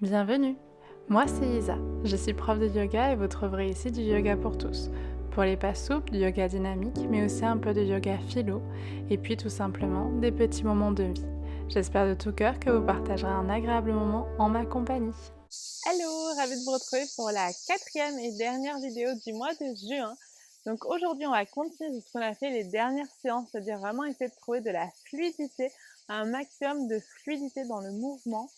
Bienvenue, moi c'est Isa, je suis prof de yoga et vous trouverez ici du yoga pour tous. Pour les pas souples, du yoga dynamique, mais aussi un peu de yoga philo, et puis tout simplement des petits moments de vie. J'espère de tout cœur que vous partagerez un agréable moment en ma compagnie. Hello, ravie de vous retrouver pour la quatrième et dernière vidéo du mois de juin. Donc aujourd'hui, on va continuer sur ce qu'on a fait les dernières séances, c'est-à-dire vraiment essayer de trouver de la fluidité, un maximum de fluidité dans le mouvement.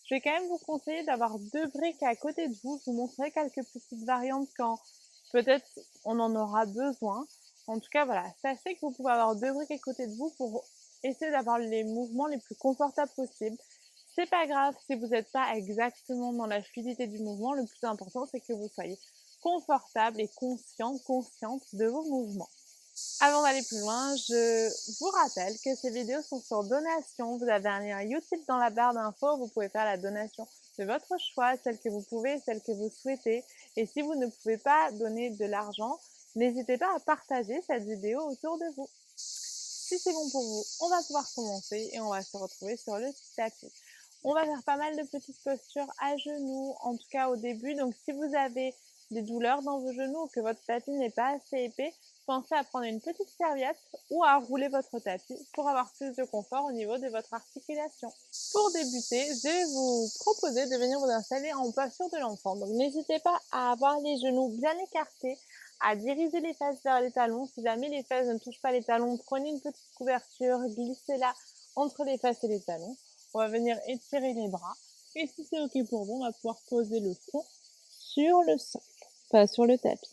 Je vais quand même vous conseiller d'avoir deux briques à côté de vous. Je vous montrerai quelques petites variantes quand peut-être on en aura besoin. En tout cas, voilà, sachez que vous pouvez avoir deux briques à côté de vous pour essayer d'avoir les mouvements les plus confortables possibles. C'est pas grave si vous n'êtes pas exactement dans la fluidité du mouvement, le plus important c'est que vous soyez confortable et consciente de vos mouvements. Avant d'aller plus loin, je vous rappelle que ces vidéos sont sur donation. Vous avez un lien YouTube dans la barre d'infos, vous pouvez faire la donation de votre choix, celle que vous pouvez, celle que vous souhaitez. Et si vous ne pouvez pas donner de l'argent, n'hésitez pas à partager cette vidéo autour de vous. Si c'est bon pour vous, on va pouvoir commencer et on va se retrouver sur le tapis. On va faire pas mal de petites postures à genoux, en tout cas au début. Donc si vous avez des douleurs dans vos genoux ou que votre tapis n'est pas assez épais, pensez à prendre une petite serviette ou à rouler votre tapis pour avoir plus de confort au niveau de votre articulation. Pour débuter, je vais vous proposer de venir vous installer en posture de l'enfant. Donc n'hésitez pas à avoir les genoux bien écartés, à diriger les fesses vers les talons. Si jamais les fesses ne touchent pas les talons, prenez une petite couverture, glissez-la entre les fesses et les talons. On va venir étirer les bras. Et si c'est OK pour vous, on va pouvoir poser le front sur le sol, pas sur le tapis.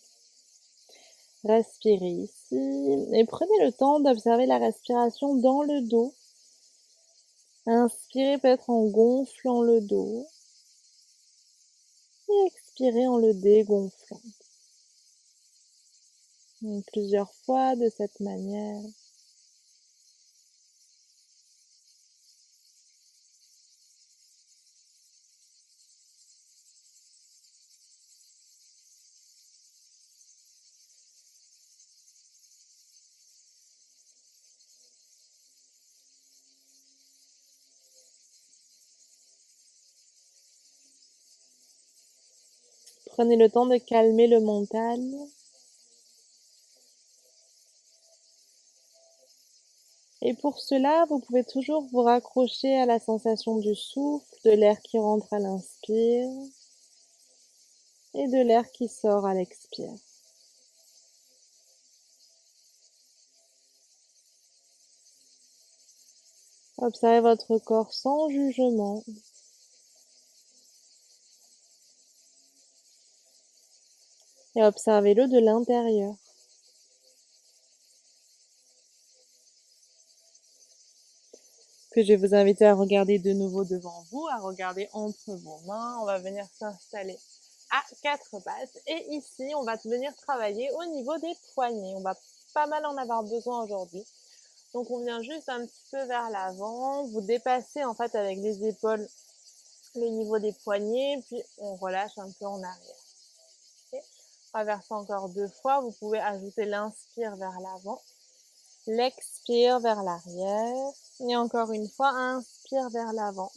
Respirez ici et prenez le temps d'observer la respiration dans le dos. Inspirez peut-être en gonflant le dos et expirez en le dégonflant. Donc, plusieurs fois de cette manière. Prenez le temps de calmer le mental. Et pour cela, vous pouvez toujours vous raccrocher à la sensation du souffle, de l'air qui rentre à l'inspire et de l'air qui sort à l'expire. Observez votre corps sans jugement. Et observez-le de l'intérieur. Puis je vais vous inviter à regarder de nouveau devant vous, à regarder entre vos mains. On va venir s'installer à quatre pattes. Et ici, on va venir travailler au niveau des poignets. On va pas mal en avoir besoin aujourd'hui. Donc on vient juste un petit peu vers l'avant. Vous dépassez en fait avec les épaules le niveau des poignets, puis on relâche un peu en arrière. Okay. On va faire ça encore deux fois. Vous pouvez ajouter l'inspire vers l'avant, l'expire vers l'arrière, et encore une fois, inspire vers l'avant,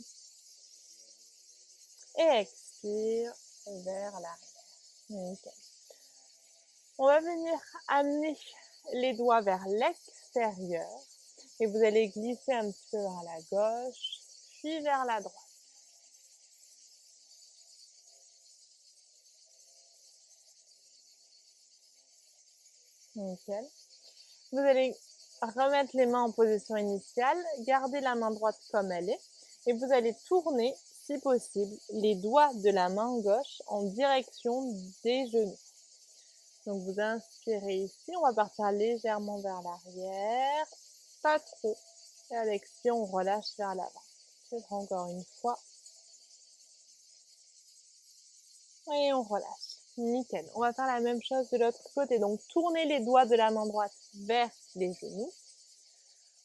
et expire vers l'arrière. Okay. On va venir amener les doigts vers l'extérieur, et vous allez glisser un petit peu vers la gauche, puis vers la droite. Nickel. Vous allez remettre les mains en position initiale, garder la main droite comme elle est, et vous allez tourner, si possible, les doigts de la main gauche en direction des genoux. Donc vous inspirez ici, on va partir légèrement vers l'arrière, pas trop, et à l'expire, on relâche vers l'avant. Peut-être encore une fois. Et on relâche. Nickel. On va faire la même chose de l'autre côté. Donc tournez les doigts de la main droite vers les genoux.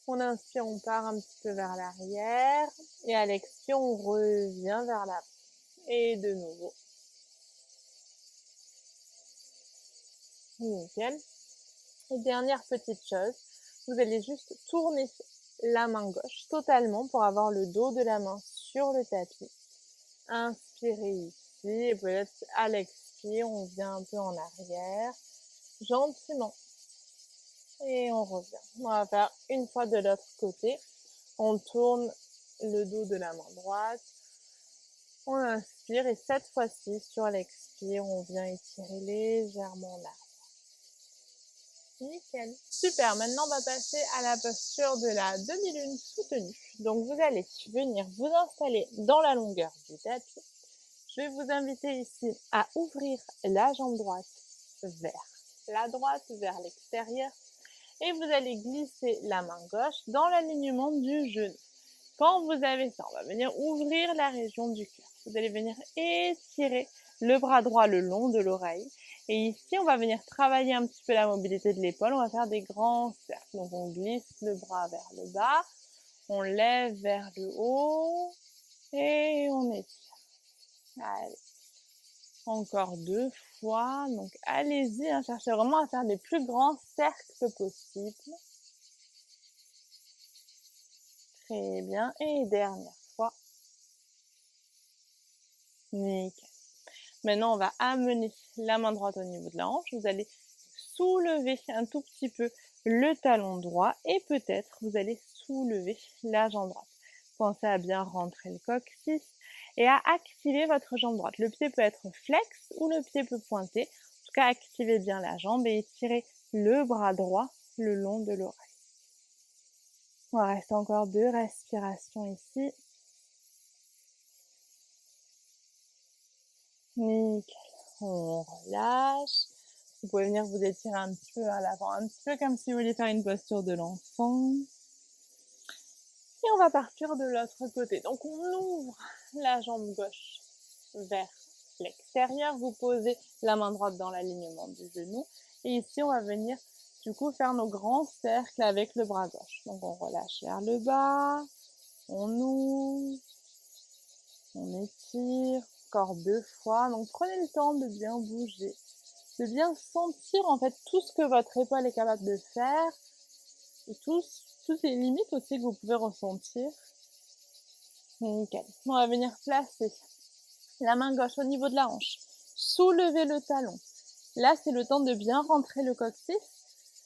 On inspire, on part un petit peu vers l'arrière. Et à l'expire, on revient vers l'avant. Et de nouveau. Nickel. Et dernière petite chose, vous allez juste tourner la main gauche totalement pour avoir le dos de la main sur le tapis. Inspire inspirez ici et peut-être à l'expire, on vient un peu en arrière, gentiment. Et on revient. On va faire une fois de l'autre côté. On tourne le dos de la main droite. On inspire et cette fois-ci, sur l'expire, on vient étirer légèrement l'arrière. Nickel. Super, maintenant on va passer à la posture de la demi-lune soutenue. Donc vous allez venir vous installer dans la longueur du tapis. Je vais vous inviter ici à ouvrir la jambe droite vers la droite, vers l'extérieur. Et vous allez glisser la main gauche dans l'alignement du genou. Quand vous avez ça, on va venir ouvrir la région du cœur. Vous allez venir étirer le bras droit le long de l'oreille. Et ici, on va venir travailler un petit peu la mobilité de l'épaule. On va faire des grands cercles. Donc, on glisse le bras vers le bas. On lève vers le haut. Et on étire. Allez. Encore 2 fois. Donc, allez-y. Cherchez vraiment à faire les plus grands cercles possibles. Très bien. Et dernière fois. Nickel. Maintenant, on va amener la main droite au niveau de la hanche. Vous allez soulever un tout petit peu le talon droit et peut-être vous allez soulever la jambe droite. Pensez à bien rentrer le coccyx et à activer votre jambe droite. Le pied peut être flex ou le pied peut pointer. En tout cas, activez bien la jambe et étirez le bras droit le long de l'oreille. On va rester encore 2 respirations ici. Nickel. On relâche. Vous pouvez venir vous étirer un petit peu à l'avant, un petit peu comme si vous vouliez faire une posture de l'enfant. Et on va partir de l'autre côté. Donc on ouvre la jambe gauche vers l'extérieur. Vous posez la main droite dans l'alignement du genou. Et ici, on va venir du coup faire nos grands cercles avec le bras gauche. Donc on relâche vers le bas. On ouvre. On étire. Encore 2 fois. Donc prenez le temps de bien bouger. De bien sentir en fait tout ce que votre épaule est capable de faire et toutes les limites aussi que vous pouvez ressentir. Nickel. On va venir placer la main gauche au niveau de la hanche. Soulever le talon. Là, c'est le temps de bien rentrer le coccyx,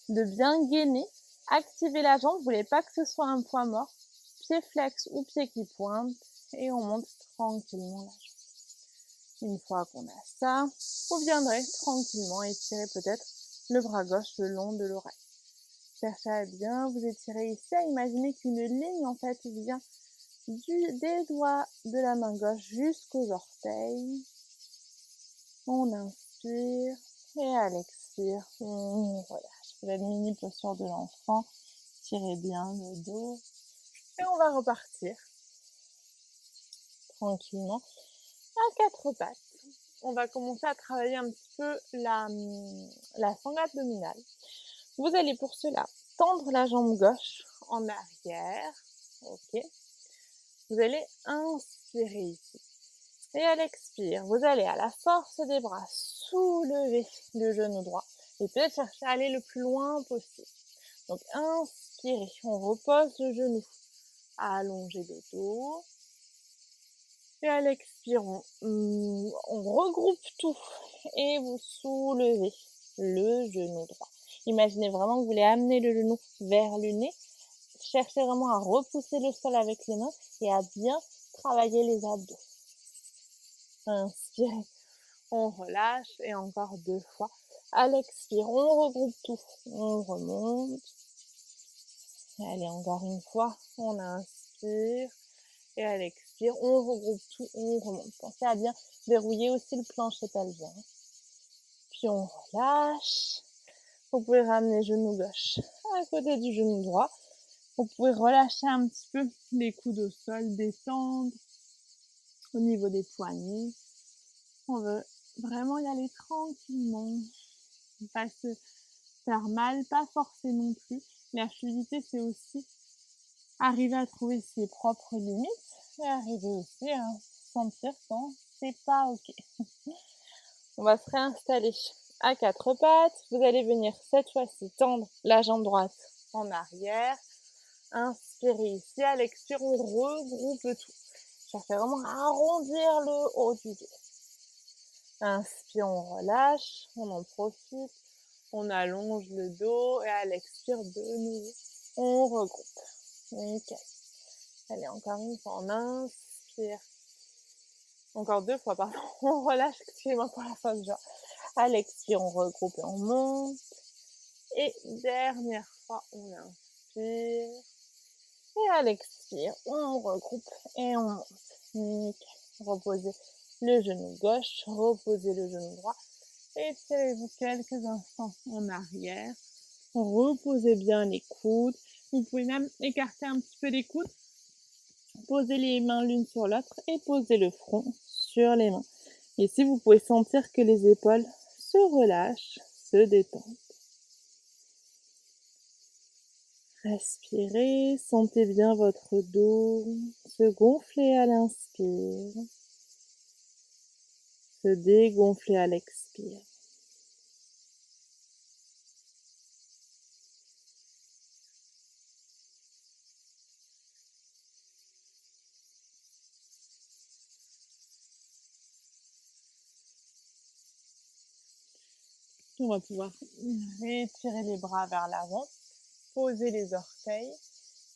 de bien gainer, activer la jambe. Vous ne voulez pas que ce soit un point mort. Pied flex ou pied qui pointe. Et on monte tranquillement la jambe. Une fois qu'on a ça, vous viendrez tranquillement étirer peut-être le bras gauche le long de l'oreille. Cherchez à bien vous étirer ici, à imaginer qu'une ligne en fait vient des doigts de la main gauche jusqu'aux orteils. On inspire et à l'expire, on relâche. Vous avez une mini posture de l'enfant, tirez bien le dos et on va repartir tranquillement à 4 pattes. On va commencer à travailler un petit peu la sangle abdominale. Vous allez pour cela tendre la jambe gauche en arrière. Ok. Vous allez inspirer ici. Et à l'expire, vous allez à la force des bras soulever le genou droit. Et peut-être chercher à aller le plus loin possible. Donc inspirez, on repose le genou. Allongez le dos. Et à l'expire, on regroupe tout. Et vous soulevez le genou droit. Imaginez vraiment que vous voulez amener le genou vers le nez. Cherchez vraiment à repousser le sol avec les mains et à bien travailler les abdos. Inspirez, on relâche et encore 2 fois. À l'expire, on regroupe tout, on remonte. Allez, encore une fois, on inspire et à l'expire, on regroupe tout, on remonte. Pensez à bien verrouiller aussi le plancher pelvien. Puis on relâche. Vous pouvez ramener le genou gauche à côté du genou droit. Vous pouvez relâcher un petit peu les coudes au sol, descendre au niveau des poignets. On veut vraiment y aller tranquillement. Pas se faire mal, pas forcer non plus. La fluidité, c'est aussi arriver à trouver ses propres limites et arriver aussi à sentir quand c'est pas ok. On va se réinstaller à 4 pattes. Vous allez venir cette fois-ci tendre la jambe droite en arrière. Inspirez ici, à l'expire, on regroupe tout. Cherchez vraiment à arrondir le haut du dos. Inspire, on relâche, on en profite, on allonge le dos et à l'expire de nouveau, on regroupe. Nickel. Allez, encore une fois, on inspire. Encore deux fois, pardon. On relâche, excusez-moi pour la fin de genre. À l'expire, on regroupe et on monte. Et dernière fois, on inspire. Et à l'expire, on regroupe et on monte. Nickel. Reposez le genou gauche, reposez le genou droit. Étirez-vous quelques instants en arrière. Reposez bien les coudes. Vous pouvez même écarter un petit peu les coudes. Posez les mains l'une sur l'autre et posez le front sur les mains. Ici, vous pouvez sentir que les épaules se relâchent, se détendent. Respirez, sentez bien votre dos se gonfler à l'inspire, se dégonfler à l'expire. On va pouvoir étirer les bras vers l'avant, poser les orteils.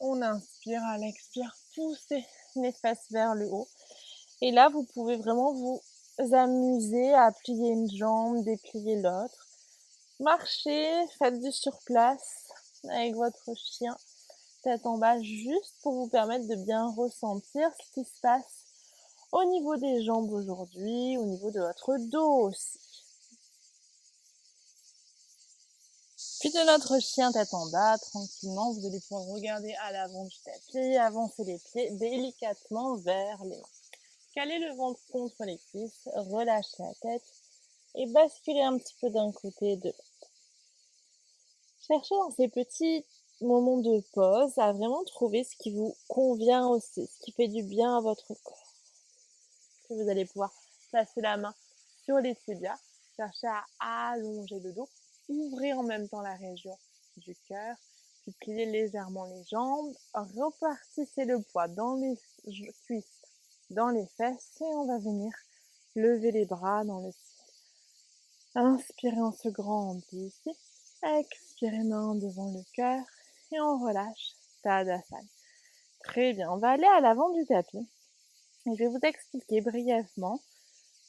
On inspire, à l'expire, poussez les fesses vers le haut. Et là, vous pouvez vraiment vous amuser à plier une jambe, déplier l'autre. Marchez, faites du surplace avec votre chien, tête en bas, juste pour vous permettre de bien ressentir ce qui se passe au niveau des jambes aujourd'hui, au niveau de votre dos aussi. Puis de notre chien tête en bas, tranquillement, vous allez pouvoir regarder à l'avant du tapis, avancer les pieds délicatement vers les mains. Calez le ventre contre les cuisses, relâchez la tête et basculez un petit peu d'un côté et de l'autre. Cherchez dans ces petits moments de pause à vraiment trouver ce qui vous convient aussi, ce qui fait du bien à votre corps. Puis vous allez pouvoir placer la main sur les tibias, chercher à allonger le dos, ouvrez en même temps la région du cœur, puis pliez légèrement les jambes, repartissez le poids dans les cuisses, dans les fesses et on va venir lever les bras dans le ciel. Inspirez, on se grandit ici, expirez main devant le cœur et on relâche Tadasana. Très bien, on va aller à l'avant du tapis et je vais vous expliquer brièvement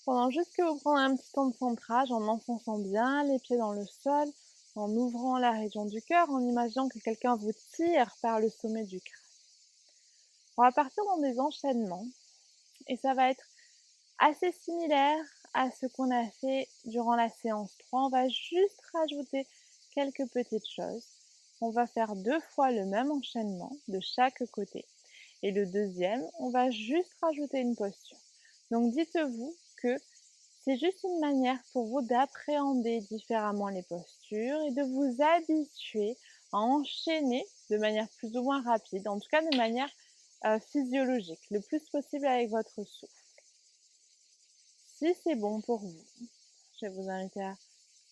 pendant juste que vous prenez un petit temps de centrage en enfonçant bien les pieds dans le sol, en ouvrant la région du cœur, en imaginant que quelqu'un vous tire par le sommet du crâne. On va partir dans des enchaînements et ça va être assez similaire à ce qu'on a fait durant la séance 3. On va juste rajouter quelques petites choses. On va faire 2 fois le même enchaînement de chaque côté. Et le deuxième, on va juste rajouter une posture. Donc dites-vous que c'est juste une manière pour vous d'appréhender différemment les postures et de vous habituer à enchaîner de manière plus ou moins rapide, en tout cas de manière physiologique, le plus possible avec votre souffle. Si c'est bon pour vous, je vais vous inviter à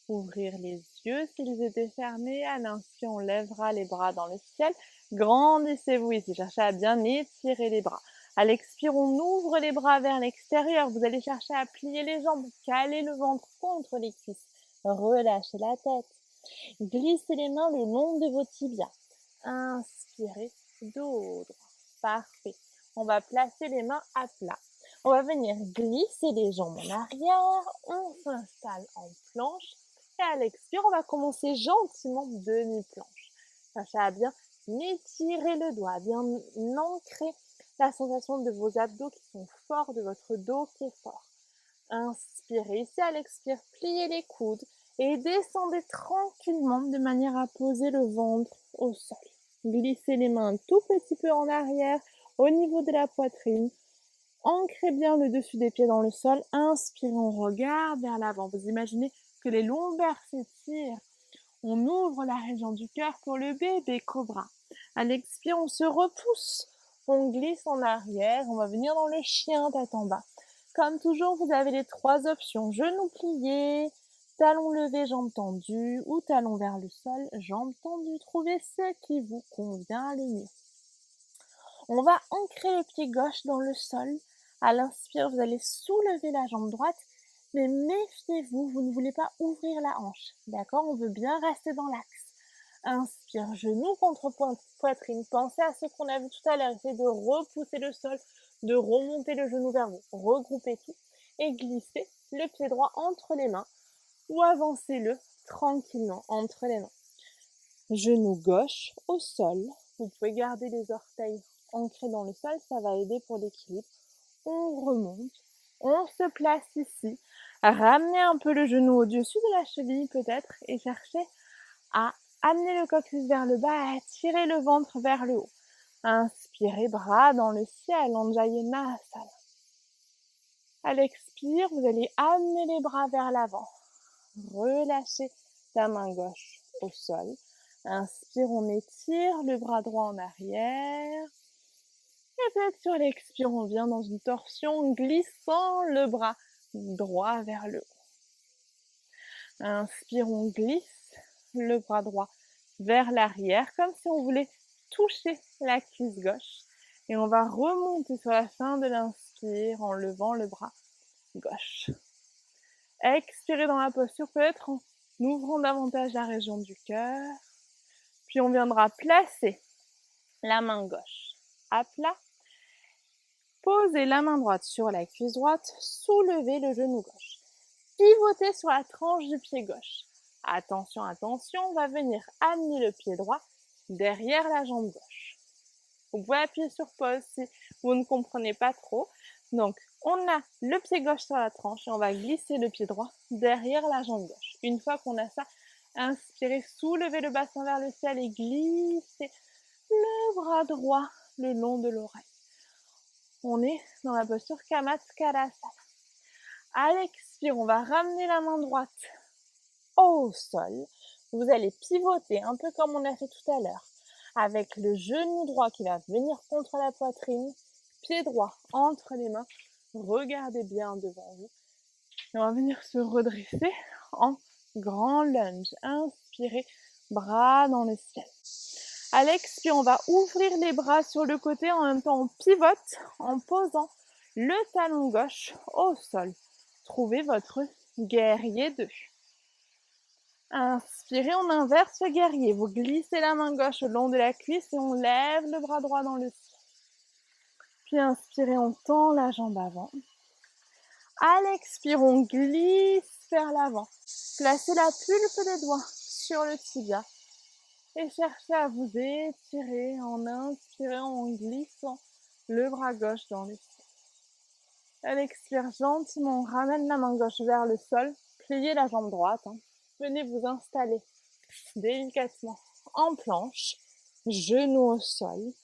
ouvrir les yeux s'ils étaient fermés. À l'inspire, on lèvera les bras dans le ciel. Grandissez-vous ici, cherchez à bien étirer les bras. À l'expire, on ouvre les bras vers l'extérieur. Vous allez chercher à plier les jambes, caler le ventre contre les cuisses. Relâchez la tête. Glissez les mains le long de vos tibias. Inspirez, dos droit. Parfait. On va placer les mains à plat. On va venir glisser les jambes en arrière. On s'installe en planche. Et à l'expire, on va commencer gentiment demi-planche. Cherchez à bien étirer le doigt, bien ancrer la sensation de vos abdos qui sont forts, de votre dos qui est fort. Inspirez ici, à l'expire, pliez les coudes et descendez tranquillement de manière à poser le ventre au sol. Glissez les mains un tout petit peu en arrière au niveau de la poitrine. Ancrez bien le dessus des pieds dans le sol. Inspirez, on regarde vers l'avant. Vous imaginez que les lombaires s'étirent. On ouvre la région du cœur pour le bébé cobra. À l'expire, on se repousse. On glisse en arrière. On va venir dans le chien tête en bas. Comme toujours, vous avez les 3 options. Genoux pliés, talons levés, jambes tendues ou talons vers le sol, jambes tendues. Trouvez ce qui vous convient le mieux. On va ancrer le pied gauche dans le sol. À l'inspire, vous allez soulever la jambe droite, mais méfiez-vous, vous ne voulez pas ouvrir la hanche. D'accord? On veut bien rester dans l'axe. Inspire, genou contre poitrine. Pensez à ce qu'on a vu tout à l'heure. Essayez de repousser le sol, de remonter le genou vers vous. Regroupez tout et glissez le pied droit entre les mains ou avancez-le tranquillement entre les mains. Genou gauche au sol. Vous pouvez garder les orteils ancrés dans le sol, ça va aider pour l'équilibre. On remonte, on se place ici. Ramenez un peu le genou au-dessus de la cheville peut-être et cherchez à amener le coccyx vers le bas, à tirer le ventre vers le haut. Inspirez, bras dans le ciel, Anjayenasana. À l'expire, vous allez amener les bras vers l'avant. Relâchez la main gauche au sol. Inspire, on étire le bras droit en arrière. Et peut-être sur l'expire, on vient dans une torsion, glissant le bras droit vers le haut. Inspire, on glisse le bras droit vers l'arrière, comme si on voulait toucher la cuisse gauche. Et on va remonter sur la fin de l'inspire en levant le bras gauche. Expirez dans la posture, peut-être en ouvrant davantage la région du cœur. Puis on viendra placer la main gauche à plat. Posez la main droite sur la cuisse droite, soulevez le genou gauche. Pivotez sur la tranche du pied gauche. Attention, attention, on va venir amener le pied droit derrière la jambe gauche. Vous pouvez appuyer sur pause si vous ne comprenez pas trop. Donc, on a le pied gauche sur la tranche et on va glisser le pied droit derrière la jambe gauche. Une fois qu'on a ça, inspirez, soulevez le bassin vers le ciel et glissez le bras droit le long de l'oreille. On est dans la posture Kamatskalasana. À l'expire, on va ramener la main droite au sol. Vous allez pivoter un peu comme on a fait tout à l'heure, avec le genou droit qui va venir contre la poitrine, pied droit entre les mains. Regardez bien devant vous. Et on va venir se redresser en grand lunge. Inspirez, bras dans le ciel. À l'expire, on va ouvrir les bras sur le côté, en même temps on pivote en posant le talon gauche au sol. Trouvez votre guerrier 2. Inspirez, on inverse le guerrier. Vous glissez la main gauche le long de la cuisse et on lève le bras droit dans le ciel. Puis inspirez, on tend la jambe avant. À l'expire, on glisse vers l'avant. Placez la pulpe des doigts sur le tibia. Et cherchez à vous étirer en inspirant, en glissant le bras gauche dans le ciel. À l'expire, gentiment, on ramène la main gauche vers le sol. Pliez la jambe droite. Venez vous installer délicatement en planche. Genoux au sol.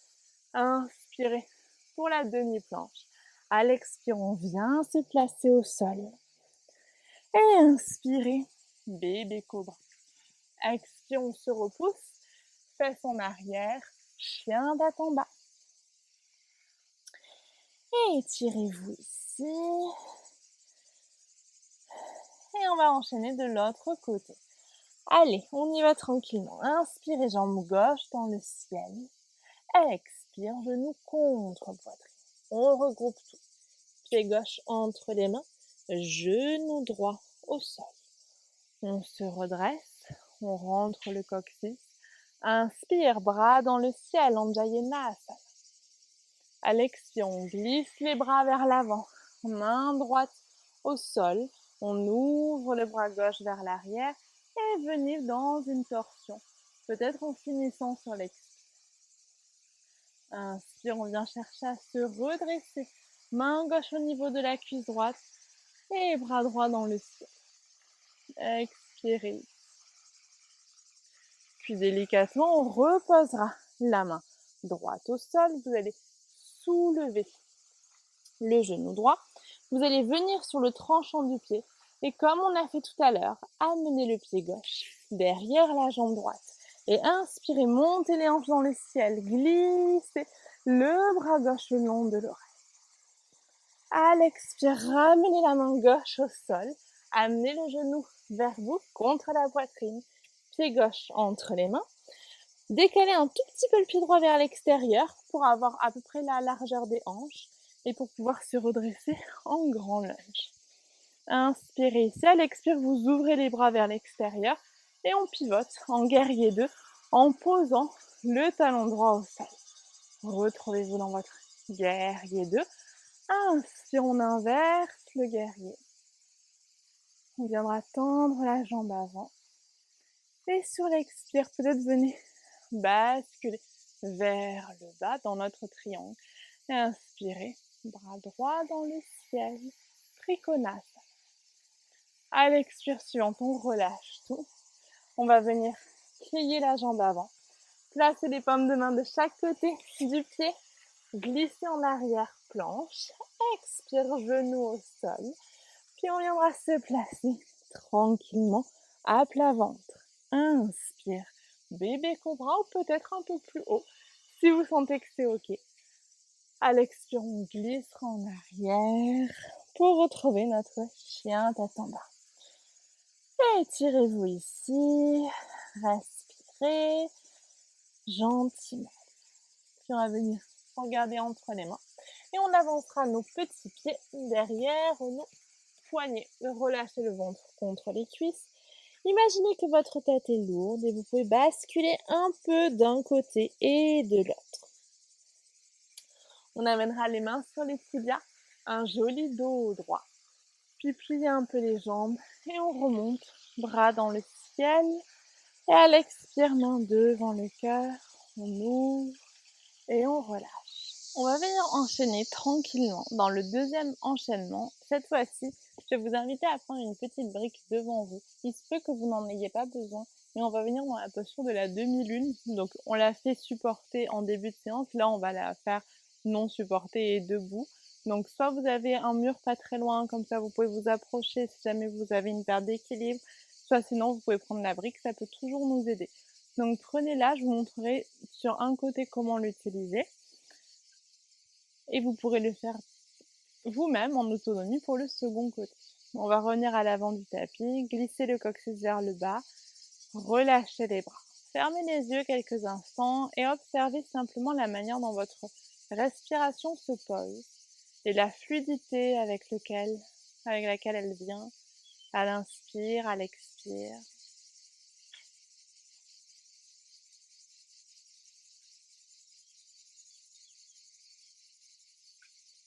Inspirez pour la demi-planche. À l'expire, on vient se placer au sol. Et inspirez, bébé cobra. Expire, on se repousse. Fesses en arrière, chien date en bas. Et étirez-vous ici. Et on va enchaîner de l'autre côté. Allez, on y va tranquillement. Inspirez, jambe gauche dans le ciel. Expire, genou contre poitrine. On regroupe tout. Pied gauche entre les mains. Genou droit au sol. On se redresse. On rentre le coccyx. Inspire, bras dans le ciel, Anjayenasana. À l'expire, on glisse les bras vers l'avant. Main droite au sol. On ouvre le bras gauche vers l'arrière et venez dans une torsion. Peut-être en finissant sur l'expire. Inspire, on vient chercher à se redresser. Main gauche au niveau de la cuisse droite et bras droit dans le ciel. Expirez. Puis délicatement, on reposera la main droite au sol. Vous allez soulever le genou droit. Vous allez venir sur le tranchant du pied. Et comme on a fait tout à l'heure, amenez le pied gauche derrière la jambe droite. Et inspirez, montez les hanches dans le ciel. Glissez le bras gauche le long de l'oreille. À l'expire, ramenez la main gauche au sol. Amenez le genou vers vous, contre la poitrine. Pied gauche entre les mains. Décalez un tout petit peu le pied droit vers l'extérieur pour avoir à peu près la largeur des hanches et pour pouvoir se redresser en grand lunge. Inspirez ici, à l'expire, vous ouvrez les bras vers l'extérieur et on pivote en guerrier 2 en posant le talon droit au sol. Retrouvez-vous dans votre guerrier 2. Inspire, on inverse le guerrier. On viendra tendre la jambe avant. Et sur l'expire, peut-être venez basculer vers le bas dans notre triangle. Et inspirez, bras droit dans le ciel, Trikonasana. À l'expire suivante, on relâche tout. On va venir plier la jambe avant. Placez les paumes de main de chaque côté du pied. Glissez en arrière, planche. Expire, genou au sol. Puis on viendra se placer tranquillement à plat ventre. Inspire, bébé cobra ou peut-être un peu plus haut si vous sentez que c'est ok. À l'expire, on glissera en arrière pour retrouver notre chien tête en bas. Étirez-vous ici, respirez gentiment. Puis on va venir regarder entre les mains et on avancera nos petits pieds derrière nos poignets. Relâchez le ventre contre les cuisses. Imaginez que votre tête est lourde et vous pouvez basculer un peu d'un côté et de l'autre. On amènera les mains sur les tibias, un joli dos droit. Puis pliez un peu les jambes et on remonte, bras dans le ciel. Et à l'expire, main devant le cœur, on ouvre et on relâche. On va venir enchaîner tranquillement dans le deuxième enchaînement. Cette fois-ci, je vais vous inviter à prendre une petite brique devant vous. Il se peut que vous n'en ayez pas besoin, mais on va venir dans la posture de la demi-lune. Donc on l'a fait supporter en début de séance, là on va la faire non supportée et debout. Donc soit vous avez un mur pas très loin, comme ça vous pouvez vous approcher si jamais vous avez une perte d'équilibre, soit sinon vous pouvez prendre la brique, ça peut toujours nous aider. Donc prenez-la, je vous montrerai sur un côté comment l'utiliser. Et vous pourrez le faire vous-même en autonomie pour le second côté. On va revenir à l'avant du tapis, glisser le coccyx vers le bas, relâcher les bras. Fermez les yeux quelques instants et observez simplement la manière dont votre respiration se pose et la fluidité avec laquelle elle vient à l'inspire, à l'expire.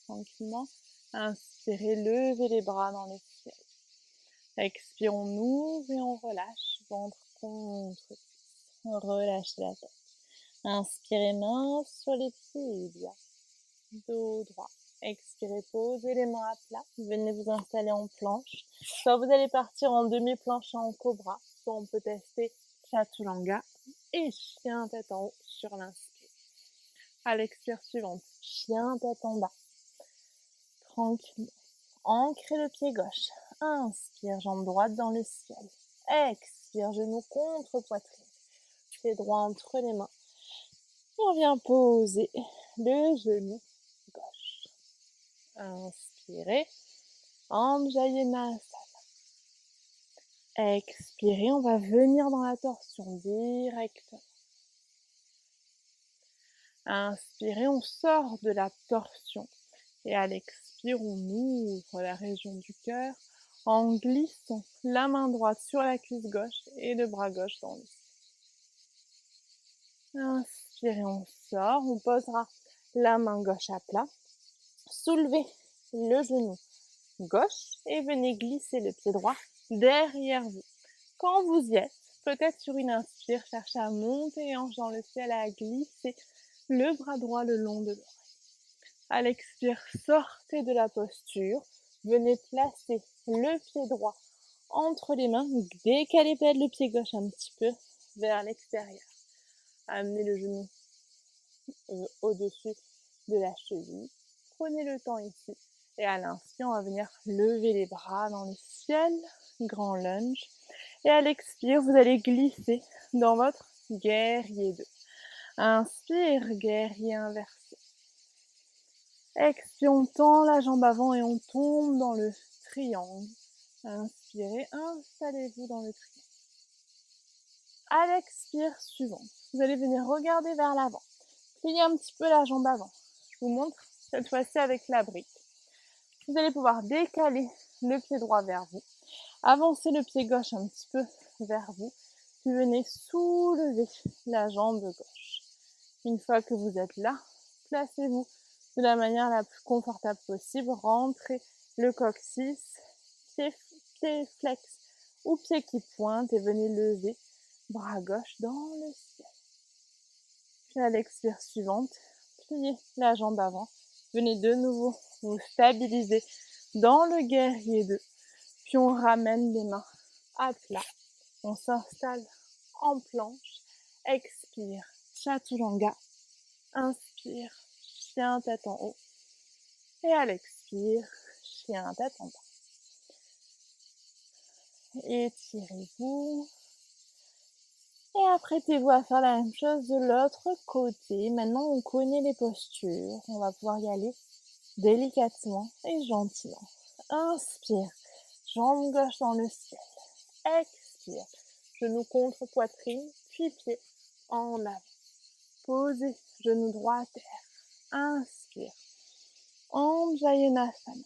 Tranquillement, inspirez, levez les bras dans le ciel. Expire, on ouvre et on relâche, ventre contre cuisse. Relâchez la tête. Inspirez, main sur les tibias, dos droit. Expirez, posez les mains à plat. Venez vous installer en planche. Soit vous allez partir en demi-planche en cobra, soit on peut tester chaturanga et chien tête en haut sur l'inspire. À l'expire suivante, chien tête en bas. Tranquillement. Ancrez le pied gauche. Inspire, jambe droite dans le ciel. Expire, genou contre poitrine. Pied droit entre les mains. Et on vient poser le genou gauche. Inspirez, Anjayanasana. Expirez, on va venir dans la torsion directement. Inspirez, on sort de la torsion. Et à l'expire, on ouvre la région du cœur en glissant la main droite sur la cuisse gauche et le bras gauche dans le ciel. Inspirez, on sort, on posera la main gauche à plat. Soulevez le genou gauche et venez glisser le pied droit derrière vous. Quand vous y êtes, peut-être sur une inspire, cherchez à monter les hanches dans le ciel, à glisser le bras droit le long de l'oreille. À l'expire, sortez de la posture, venez placer le pied droit entre les mains, décalez peut-être le pied gauche un petit peu vers l'extérieur. Amenez le genou au-dessus de la cheville. Prenez le temps ici. Et à l'inspire, on va venir lever les bras dans le ciel, grand lunge. Et à l'expire, vous allez glisser dans votre guerrier 2. Inspire, guerrier inversé. Expire, on tend la jambe avant et on tombe dans le triangle. Inspirez, installez-vous dans le triangle. À l'expire suivante, Vous allez venir regarder vers l'avant. Pliez un petit peu la jambe avant. Je vous montre cette fois-ci avec la brique. Vous allez pouvoir décaler le pied droit vers vous. Avancez le pied gauche un petit peu vers vous. Puis venez soulever la jambe gauche. Une fois que vous êtes là, placez-vous de la manière la plus confortable possible. Rentrez le coccyx, pied flex ou pied qui pointe et venez lever bras gauche dans le ciel. Puis à l'expire suivante, pliez la jambe avant. Venez de nouveau vous stabiliser dans le guerrier 2. Puis on ramène les mains à plat. On s'installe en planche. Expire, chaturanga. Inspire, chien tête en haut. Et à l'expire, chien tête en bas. Étirez-vous. Et apprêtez-vous à faire la même chose de l'autre côté. Maintenant, on connaît les postures. On va pouvoir y aller délicatement et gentiment. Inspire, jambe gauche dans le ciel. Expire, genou contre poitrine, puis pied en avant. Posez genou droit à terre. Inspire, Anjayanasana.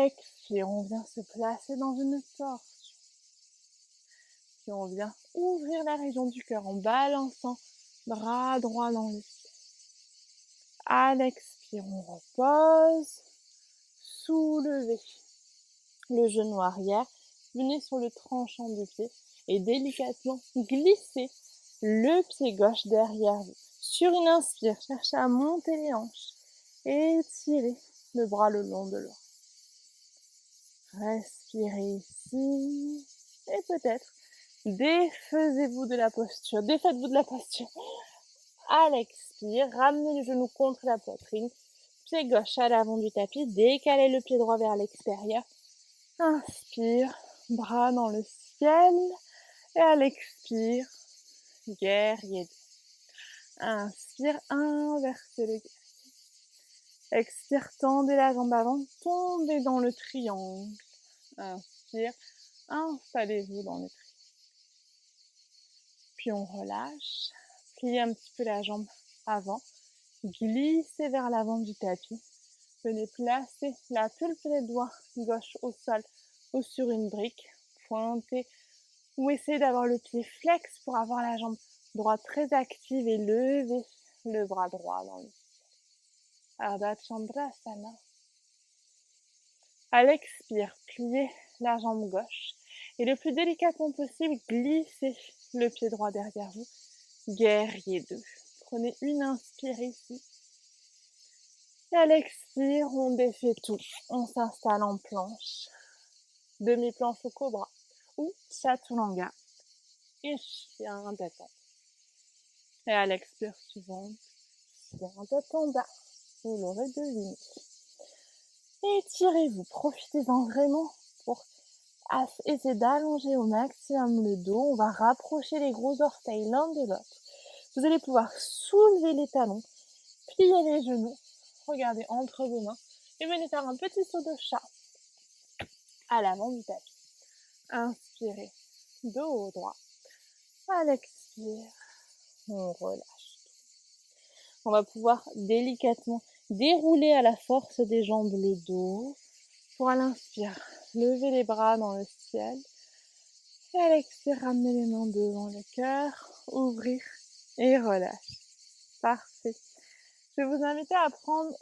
Expire, on vient se placer dans une torsion. Puis on vient ouvrir la région du cœur en balançant bras droit dans le ciel. À l'expire, on repose. Soulevez le genou arrière. Venez sur le tranchant du pied et délicatement glissez le pied gauche derrière vous. Sur une inspire, cherchez à monter les hanches. Étirez le bras le long de l'oreille. Respirez ici. Et peut-être défaites-vous de la posture. À l'expire, ramenez le genou contre la poitrine. Pied gauche à l'avant du tapis. Décalez le pied droit vers l'extérieur. Inspire, bras dans le ciel. Et à l'expire, guerrier 2. Inspire, inversez le guerrier. Expire, tendez la jambe avant, tombez dans le triangle. Inspire, installez-vous dans le triangle. Puis on relâche, pliez un petit peu la jambe avant, glissez vers l'avant du tapis. Venez placer la pulpe des doigts gauche au sol ou sur une brique. Pointez ou essayez d'avoir le pied flex pour avoir la jambe droite très active et levez le bras droit dans le ciel. Ardha Chandrasana. À l'expire, pliez la jambe gauche et le plus délicatement possible, glissez le pied droit derrière vous. Guerrier 2. Prenez une inspire ici. Et à l'expire, on défait tout. On s'installe en planche. Demi-planche au cobra ou chaturanga. Et chien tête en haut. Et à l'expire suivante, chien tête en bas. Vous l'aurez deviné. Étirez-vous, profitez-en vraiment pour essayer d'allonger au maximum le dos. On va rapprocher les gros orteils l'un de l'autre. Vous allez pouvoir soulever les talons, plier les genoux, regardez entre vos mains et venez faire un petit saut de chat à l'avant du tapis. Inspirez, dos droit. À l'expire, on relâche tout. On va pouvoir délicatement dérouler à la force des jambes le dos. Pour à l'inspire, lever les bras dans le ciel. Et à l'expire, ramener les mains devant le cœur, ouvrir et relâcher. Parfait. Je vais vous inviter à prendre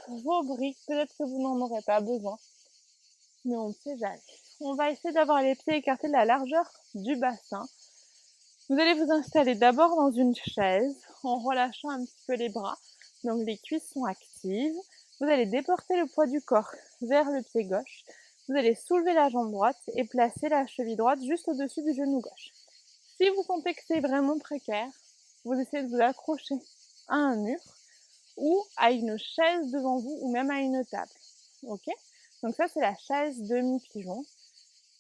vos briques. Peut-être que vous n'en aurez pas besoin, mais on ne sait jamais. On va essayer d'avoir les pieds écartés de la largeur du bassin. Vous allez vous installer d'abord dans une chaise en relâchant un petit peu les bras. Donc les cuisses sont actives. Vous allez déporter le poids du corps vers le pied gauche. Vous allez soulever la jambe droite et placer la cheville droite juste au-dessus du genou gauche. Si vous sentez que c'est vraiment précaire, vous essayez de vous accrocher à un mur ou à une chaise devant vous ou même à une table. Ok ? Donc ça, c'est la chaise demi-pigeon.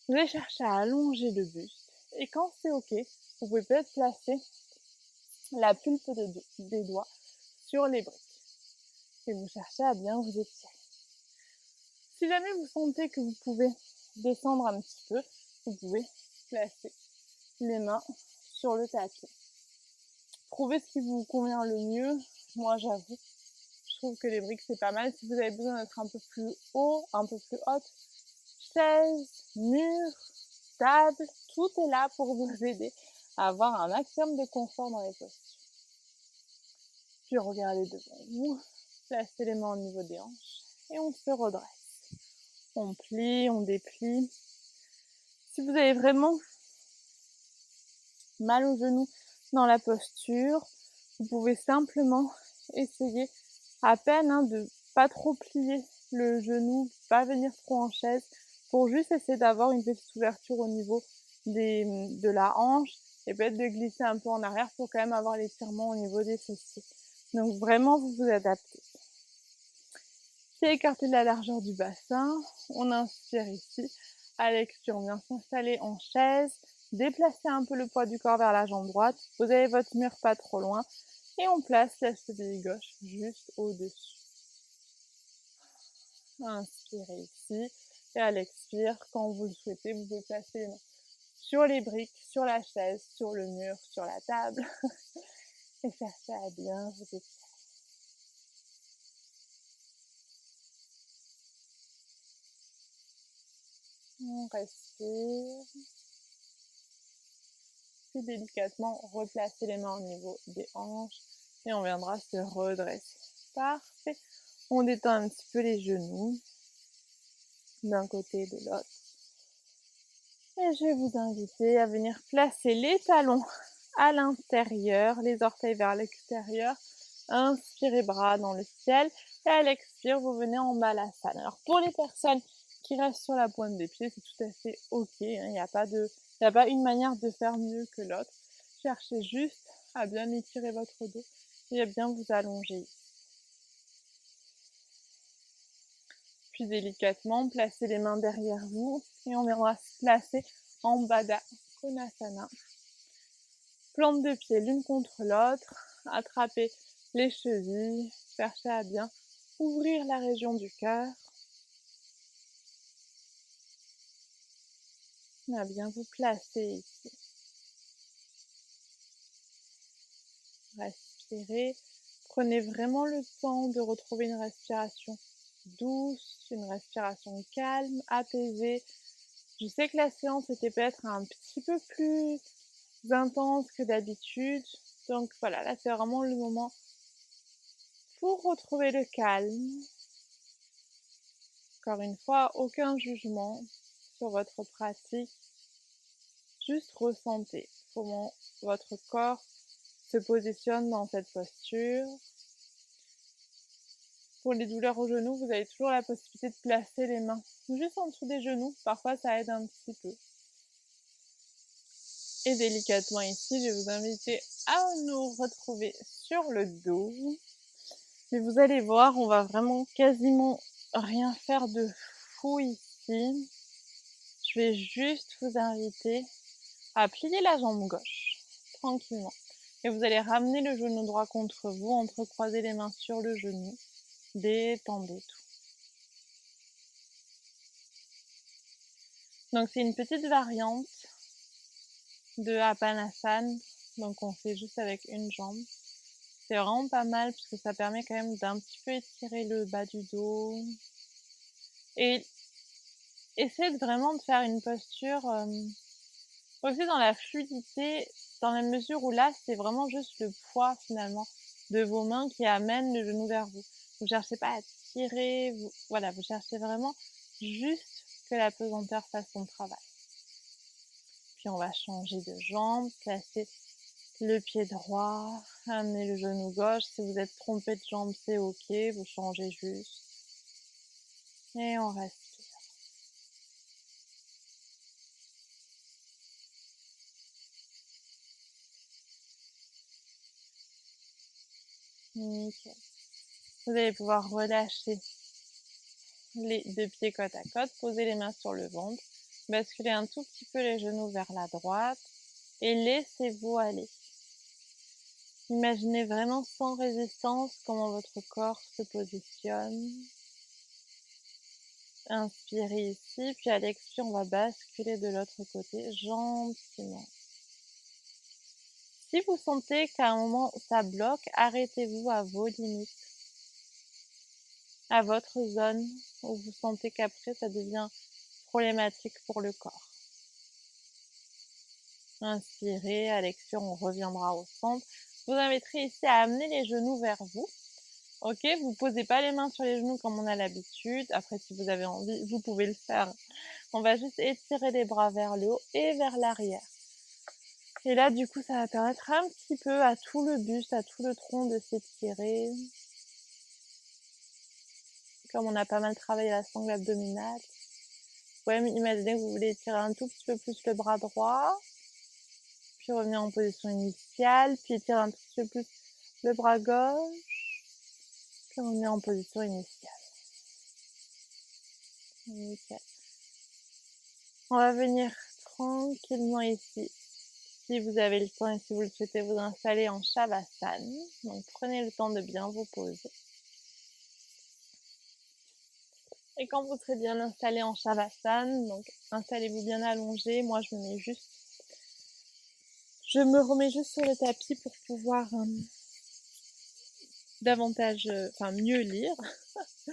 Vous allez chercher à allonger le buste. Et quand c'est ok, vous pouvez peut-être placer la pulpe des doigts sur les briques. Et vous cherchez à bien vous étirer. Si jamais vous sentez que vous pouvez descendre un petit peu, vous pouvez placer les mains sur le tapis. trouvez ce qui vous convient le mieux. Moi, j'avoue, je trouve que les briques, c'est pas mal. Si vous avez besoin d'être un peu plus haut, un peu plus haute, chaise, mur, table, tout est là pour vous aider à avoir un maximum de confort dans les postures. Puis regardez devant vous, placez les mains au niveau des hanches et on se redresse. On plie, on déplie. Si vous avez vraiment mal aux genoux dans la posture, vous pouvez simplement essayer à peine de pas trop plier le genou, pas venir trop en chaise, pour juste essayer d'avoir une petite ouverture au niveau de la hanche et peut-être de glisser un peu en arrière pour quand même avoir l'étirement au niveau des fessiers. Donc vraiment, vous vous adaptez. Pieds écartés de la largeur du bassin, on inspire ici. À l'expire, on vient s'installer en chaise, déplacer un peu le poids du corps vers la jambe droite, vous avez votre mur pas trop loin et on place la cheville gauche juste au-dessus. Inspirez ici et à l'expire, quand vous le souhaitez, vous pouvez placer les mains sur les briques, sur la chaise, sur le mur, sur la table et cherchez à bien vous étirer. On respire. Puis délicatement replacer les mains au niveau des hanches et on viendra se redresser. Parfait. On détend un petit peu les genoux d'un côté et de l'autre. Et je vais vous inviter à venir placer les talons à l'intérieur, les orteils vers l'extérieur. Inspirez bras dans le ciel et à l'expire, vous venez en balasana. Alors pour les personnes qui restent sur la pointe des pieds, c'est tout à fait ok. Il n'y a pas une manière de faire mieux que l'autre. Cherchez juste à bien étirer votre dos et à bien vous allonger. Puis délicatement, placez les mains derrière vous et on viendra se placer en Baddha Konasana. Plante de pied l'une contre l'autre, attrapez les chevilles, cherchez à bien ouvrir la région du cœur. À bien vous placer ici. Respirez. Prenez vraiment le temps de retrouver une respiration douce, une respiration calme, apaisée. Je sais que la séance était peut-être un petit peu plus intense que d'habitude. Donc voilà, là c'est vraiment le moment pour retrouver le calme. Encore une fois, aucun jugement sur votre pratique. Juste ressentez comment votre corps se positionne dans cette posture. Pour les douleurs aux genoux, vous avez toujours la possibilité de placer les mains juste en dessous des genoux. Parfois, ça aide un petit peu. Et délicatement ici, je vais vous inviter à nous retrouver sur le dos. Mais vous allez voir, on va vraiment quasiment rien faire de fou ici. Je vais juste vous inviter à plier la jambe gauche, tranquillement. Et vous allez ramener le genou droit contre vous, entrecroiser les mains sur le genou. Détendez tout. Donc c'est une petite variante de Apanasana, donc on fait juste avec une jambe. C'est vraiment pas mal parce que ça permet quand même d'un petit peu étirer le bas du dos. Et essayez vraiment de faire une posture aussi dans la fluidité, dans la mesure où là c'est vraiment juste le poids finalement de vos mains qui amène le genou vers vous. Vous cherchez pas à tirer, voilà, vous cherchez vraiment juste que la pesanteur fasse son travail. Puis on va changer de jambe, placer le pied droit, amener le genou gauche. Si vous êtes trompé de jambe, c'est ok, vous changez juste. Et on respire. Nickel. Vous allez pouvoir relâcher les deux pieds côte à côte, poser les mains sur le ventre, basculer un tout petit peu les genoux vers la droite et laissez-vous aller. Imaginez vraiment sans résistance comment votre corps se positionne. Inspirez ici, puis à l'expire, on va basculer de l'autre côté gentiment. Si vous sentez qu'à un moment ça bloque, arrêtez-vous à vos limites, à votre zone où vous sentez qu'après ça devient problématique pour le corps. Inspirez, à l'expire, on reviendra au centre. Vous inviterez ici à amener les genoux vers vous. Ok, vous posez pas les mains sur les genoux comme on a l'habitude. Après, si vous avez envie, vous pouvez le faire. On va juste étirer les bras vers le haut et vers l'arrière. Et là, du coup, ça va permettre un petit peu à tout le buste, à tout le tronc de s'étirer. Comme on a pas mal travaillé la sangle abdominale. Vous pouvez imaginer que vous voulez étirer un tout petit peu plus le bras droit. Puis revenir en position initiale. Puis étirer un tout petit peu plus le bras gauche. Puis revenir en position initiale. Nickel. On va venir tranquillement ici. Si vous avez le temps et si vous le souhaitez, vous installer en Shavasana. Donc prenez le temps de bien vous poser. Et quand vous serez bien installé en Shavasana, donc installez-vous bien allongé. Moi, je me remets juste sur le tapis pour pouvoir mieux lire ce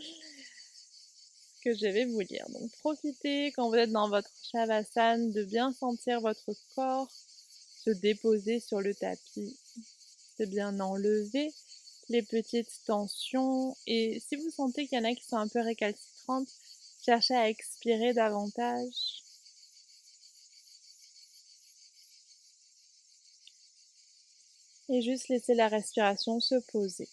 que je vais vous lire. Donc profitez quand vous êtes dans votre Shavasana de bien sentir votre corps se déposer sur le tapis, de bien enlever les petites tensions. Et si vous sentez qu'il y en a qui sont un peu récalcitrantes, cherchez à expirer davantage. Et juste laisser la respiration se poser.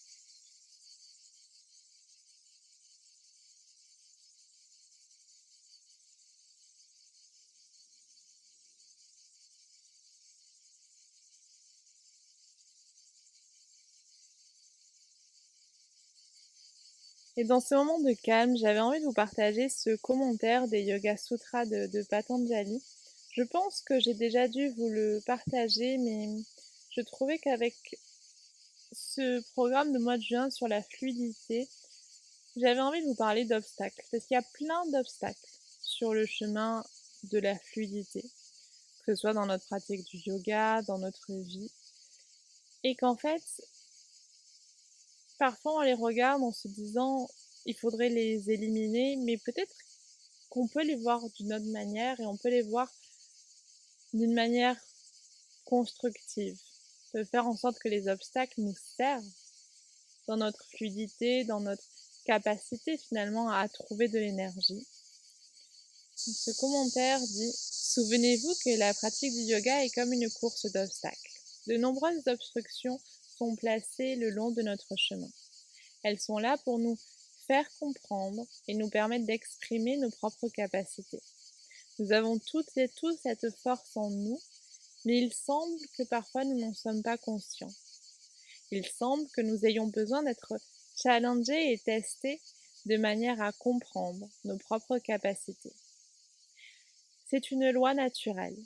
Et dans ce moment de calme, j'avais envie de vous partager ce commentaire des Yoga Sutras de Patanjali. Je pense que j'ai déjà dû vous le partager, mais je trouvais qu'avec ce programme de mois de juin sur la fluidité, j'avais envie de vous parler d'obstacles, parce qu'il y a plein d'obstacles sur le chemin de la fluidité, que ce soit dans notre pratique du yoga, dans notre vie, et qu'en fait, parfois on les regarde en se disant il faudrait les éliminer, mais peut-être qu'on peut les voir d'une autre manière et on peut les voir d'une manière constructive, de faire en sorte que les obstacles nous servent dans notre fluidité, dans notre capacité finalement à trouver de l'énergie. Ce commentaire dit: souvenez-vous que la pratique du yoga est comme une course d'obstacles. De nombreuses obstructions sont placées le long de notre chemin. Elles sont là pour nous faire comprendre et nous permettre d'exprimer nos propres capacités. Nous avons toutes et tous cette force en nous, mais il semble que parfois nous n'en sommes pas conscients. Il semble que nous ayons besoin d'être challengés et testés de manière à comprendre nos propres capacités. C'est une loi naturelle.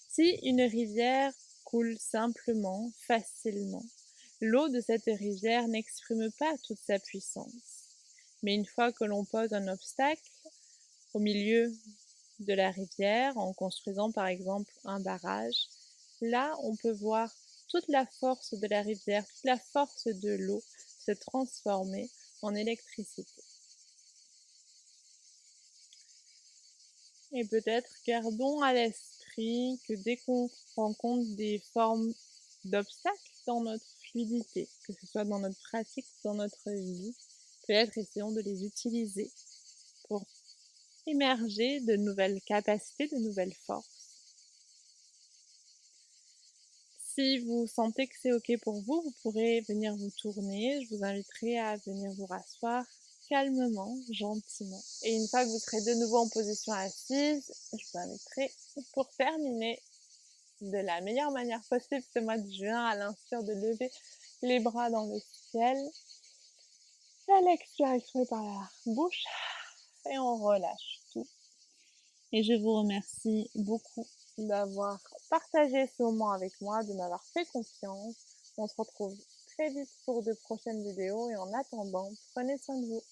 Si une rivière coule simplement, facilement, l'eau de cette rivière n'exprime pas toute sa puissance. Mais une fois que l'on pose un obstacle au milieu de la rivière, en construisant par exemple un barrage, là on peut voir toute la force de la rivière, toute la force de l'eau se transformer en électricité. Et peut-être gardons à l'esprit que dès qu'on rencontre des formes d'obstacles dans notre fluidité, que ce soit dans notre pratique ou dans notre vie, peut-être essayons de les utiliser pour émerger de nouvelles capacités, de nouvelles forces. Si vous sentez que c'est ok pour vous, vous pourrez venir vous tourner. Je vous inviterai à venir vous rasseoir calmement, gentiment. Et une fois que vous serez de nouveau en position assise, je vous inviterai pour terminer de la meilleure manière possible ce mois de juin, à l'inspire de lever les bras dans le ciel. À l'expire, expirez par la bouche et on relâche tout. Et je vous remercie beaucoup d'avoir partagé ce moment avec moi, de m'avoir fait confiance. On se retrouve très vite pour de prochaines vidéos et en attendant, prenez soin de vous.